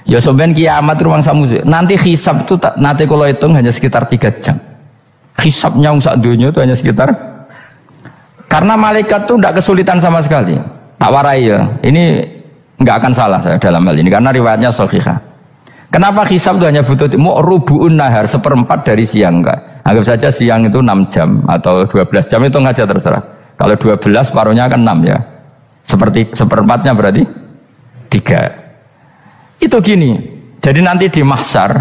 Ya sampean kiamat ruang samu. Nanti hisab itu nanti kalau hitung hanya sekitar 3 jam. Hisabnya sak dunia itu hanya sekitar, karena malaikat itu tidak kesulitan sama sekali. Tak warai ya. Ini enggak akan salah saya dalam hal ini karena riwayatnya sahihah. Kenapa hisab itu hanya butuh rubu'un nahar, 1/4 dari siang enggak? Anggap saja siang itu 6 jam atau 12 jam itu aja terserah. Kalau 12 separuhnya kan 6 ya. Seperti 1/4-nya berarti 3. Itu gini. Jadi nanti di mahsyar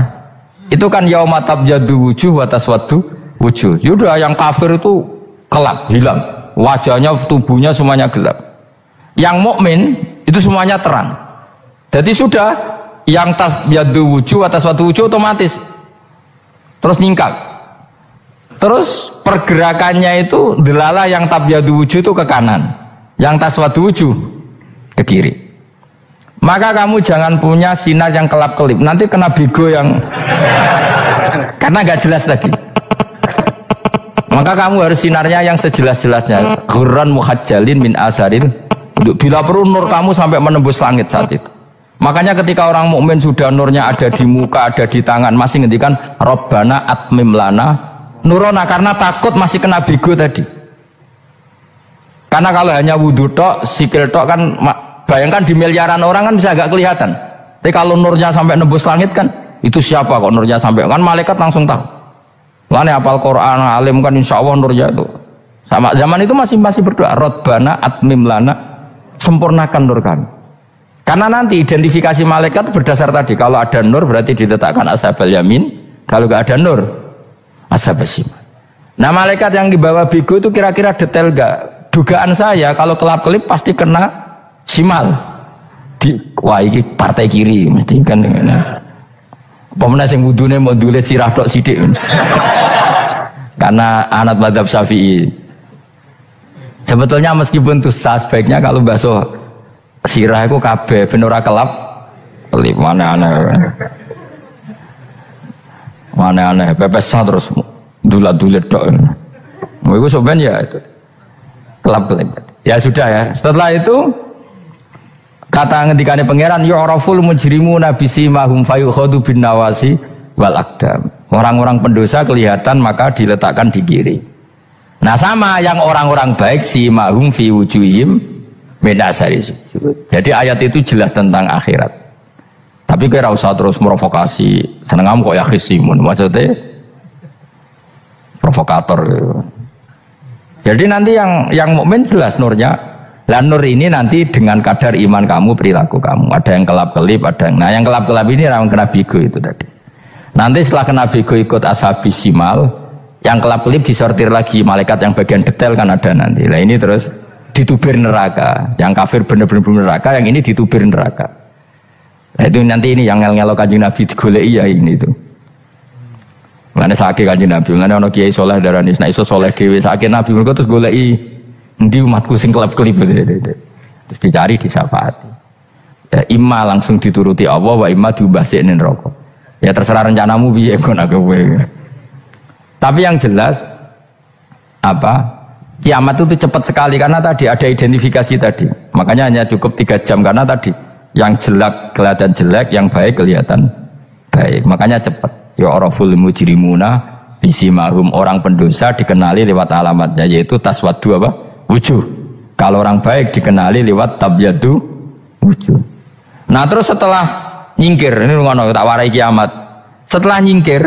itu kan yauma tabyaddu wujuh wa taswaddu wujuh. Yaudah yang kafir itu gelap, hilang. Wajahnya, tubuhnya semuanya gelap. Yang mukmin itu semuanya terang. Jadi sudah yang tabyaddu wujuh wa taswaddu wujuh otomatis terus nyingkak. Terus pergerakannya itu delalah yang tabyaddu wujuh itu ke kanan, yang taswaddu wujuh ke kiri. Maka kamu jangan punya sinar yang kelap-kelip, nanti kena bigo yang karena nggak jelas tadi. Maka kamu harus sinarnya yang sejelas-jelasnya. Ghurran muhajjalin min asaril. Bila perlu nur kamu sampai menembus langit saat itu. Makanya ketika orang mukmin sudah nurnya ada di muka, ada di tangan, masih ngendikan Rabbana atmim lana nurona, karena takut masih kena bigo tadi. Karena kalau hanya wudu tok, sikil tok kan, bayangkan di miliaran orang kan bisa agak kelihatan. Tapi kalau nurnya sampai nembus langit kan, itu siapa kok nurnya sampai, kan malaikat langsung tahu. Lane hafal Quran, alim kan insya Allah nurnya itu. Sama zaman itu masih berdoa, Rabbana atmim lana, sempurnakan nur kami. Karena nanti identifikasi malaikat berdasar tadi, kalau ada nur berarti diletakkan ashabal yamin, kalau nggak ada nur ashabal shimal. Nah malaikat yang dibawa bigo itu kira-kira detail nggak? Dugaan saya kalau kelap-kelip pasti kena shimal. Wah ini partai kiri, mesti kan. Pemenang yang wudhunya mau dulet sirah tok sidik. Karena anak madhab Syafi'i. Sebetulnya meskipun itu sebaiknya kalau basuh sirah itu kabeh ben ora kelap kelip, mana aneh pepesnya terus dulat-dulit tok. Iku soben ya itu kelap kelip. Ya sudah ya. Setelah itu kata ngendikane pangeran yu'raful mujrimuna bisimahum fayukhadu bin nawasi wal aqdam. Orang-orang pendosa kelihatan maka diletakkan di kiri. Nah sama yang orang-orang baik simahum fi wujuhihim min asari sujud. Jadi ayat itu jelas tentang akhirat. Tapi kira usah terus provokasi. Seneng kamu kok ya khisimun, maksudnya provokator gitu. Jadi nanti yang mukmin jelas nurnya. Lah nur ini nanti dengan kadar iman kamu, perilaku kamu. Ada yang kelap-kelip, ada yang... Nah yang kelap-kelip ini yang kena bigo itu tadi. Nanti setelah kena bigo ikut ashabi simal, yang kelap-kelip disortir lagi malaikat yang bagian detail kan ada nanti. Nah ini terus ditubir neraka. Yang kafir benar-benar neraka, yang ini ditubir neraka. Nah itu nanti ini yang ngel-ngelo kanjeng Nabi digoleki ya ini itu. Mana sakit kanjeng Nabi, mana ono kiai soleh darani, nek iso soleh dhewe sakit Nabi mergo terus goleki endi umatku sing kelep-kelip terus dicari disyafaati. Ya imma langsung dituruti Allah wa imma diubasikne neraka. Ya terserah rencanamu piye kon aku kowe. Tapi yang jelas apa? Kiamat itu cepat sekali karena tadi ada identifikasi tadi. Makanya hanya cukup 3 jam karena tadi yang jelek kelihatan jelek, yang baik kelihatan baik. Makanya cepat. Ya araful mujrimuna bisimahum, orang pendosa dikenali lewat alamatnya yaitu taswaddu apa? Wujuh. Kalau orang baik dikenali lewat tabyaddu wujuh. Nah terus setelah nyingkir, ini ngono tak warai kiamat. Setelah nyingkir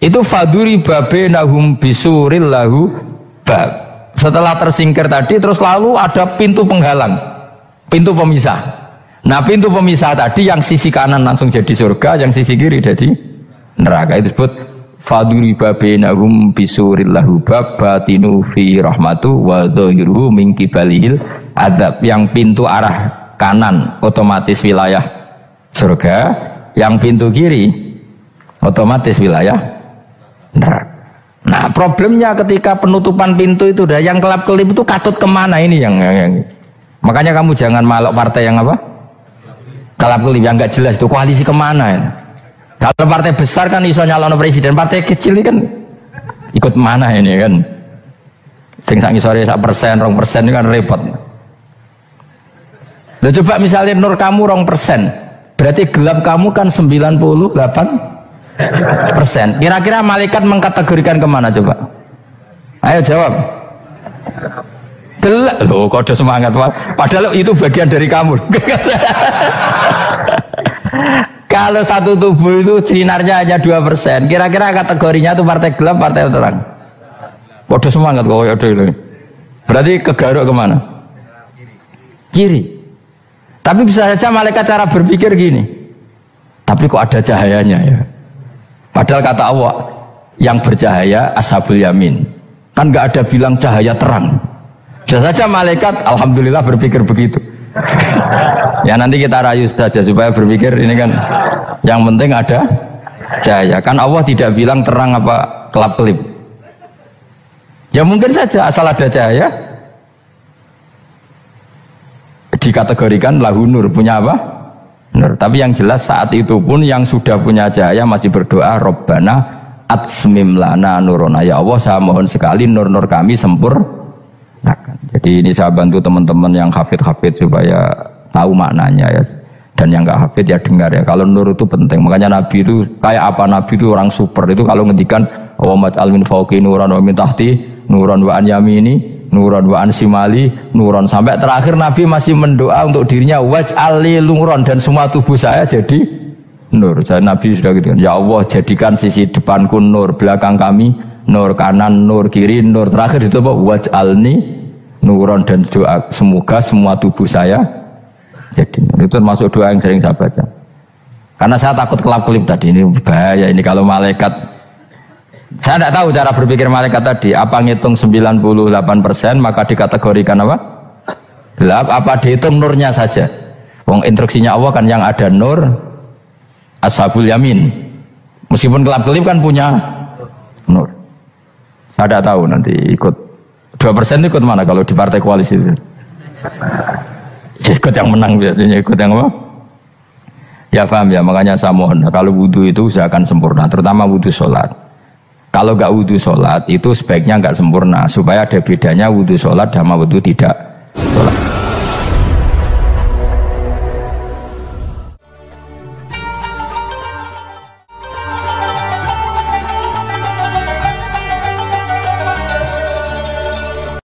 itu faduri babenahum bisuril lahu bab. Setelah tersingkir tadi terus lalu ada pintu penghalang, pintu pemisah. Nah pintu pemisah tadi yang sisi kanan langsung jadi surga, yang sisi kiri jadi neraka. Itu disebut faduri babenahum bisuril lahu bab batinu fi rahmatu wa dhahiruhu min kibalihil adab. Yang pintu arah kanan otomatis wilayah surga, yang pintu kiri otomatis wilayah neraka. Nah problemnya ketika penutupan pintu itu dah yang kelap-kelip itu katut kemana ini yang makanya kamu jangan malok partai yang apa kelap-kelip yang nggak jelas itu koalisi kemana ya. Kalau partai besar kan iso nyalon presiden, partai kecil ini kan ikut mana ini kan sing sak ngisore 1%, 2% ini kan repot. Loh coba misalnya nur kamu 2%, Berarti gelap kamu kan 98%. Kira-kira malaikat mengkategorikan kemana coba? Ayo jawab. Gelap. Loh kode semangat Pak. Padahal itu bagian dari kamu. Kalau satu tubuh itu sinarnya hanya 2%. Kira-kira kategorinya itu partai gelap, partai terang. Kode semangat kok ya ini. Berarti kegaruk kemana? Kiri. Tapi bisa saja malaikat cara berpikir gini. Tapi kok ada cahayanya ya? Padahal kata Allah yang bercahaya ashabul yamin. Kan nggak ada bilang cahaya terang. Bisa saja malaikat alhamdulillah berpikir begitu. Ya nanti kita rayu saja supaya berpikir ini kan yang penting ada cahaya. Kan Allah tidak bilang terang apa kelap-kelip. Ya mungkin saja asal ada cahaya dikategorikan lahu nur, punya apa? Nur. Tapi yang jelas saat itu pun yang sudah punya cahaya masih berdoa Rabbana atsmim lana nurona, ya Allah saya mohon sekali nur-nur kami sempurnakan. Jadi ini saya bantu teman-teman yang hafid-hafid supaya tahu maknanya ya. Dan yang nggak hafid ya dengar ya. Kalau nur itu penting. Makanya Nabi itu kayak apa? Nabi itu orang super. Itu kalau ngendikan Allahumma ij'al min fawqi nuran wa min tahti nuran wa an yamini nuron wa ansimali nuron, sampai terakhir Nabi masih mendoa untuk dirinya waj'ali nuron, dan semua tubuh saya jadi nur. Saya Nabi sudah gitu kan, ya Allah jadikan sisi depanku nur, belakang kami nur, kanan nur, kiri nur, terakhir itu apa? Waj'alni nuron, dan doa semoga semua tubuh saya jadi nur. Itu termasuk doa yang sering saya baca. Karena saya takut kelap-kelip tadi, ini bahaya ini kalau malaikat. Saya tidak tahu cara berpikir malaikat tadi. Apa ngitung 98% maka dikategorikan apa? Gelap. Apa dihitung nurnya saja? Wong instruksinya Allah kan yang ada nur ashabul yamin. Meskipun kelap-kelip kan punya nur. Saya tidak tahu nanti ikut 2% ikut mana kalau di partai koalisi itu? Ikut yang menang biasanya, ikut yang apa? Ya paham ya, makanya saya mohon kalau wudhu itu usahakan sempurna, terutama wudhu sholat. Kalau nggak wudhu sholat itu sebaiknya nggak sempurna, supaya ada bedanya wudhu sholat sama wudhu tidak sholat.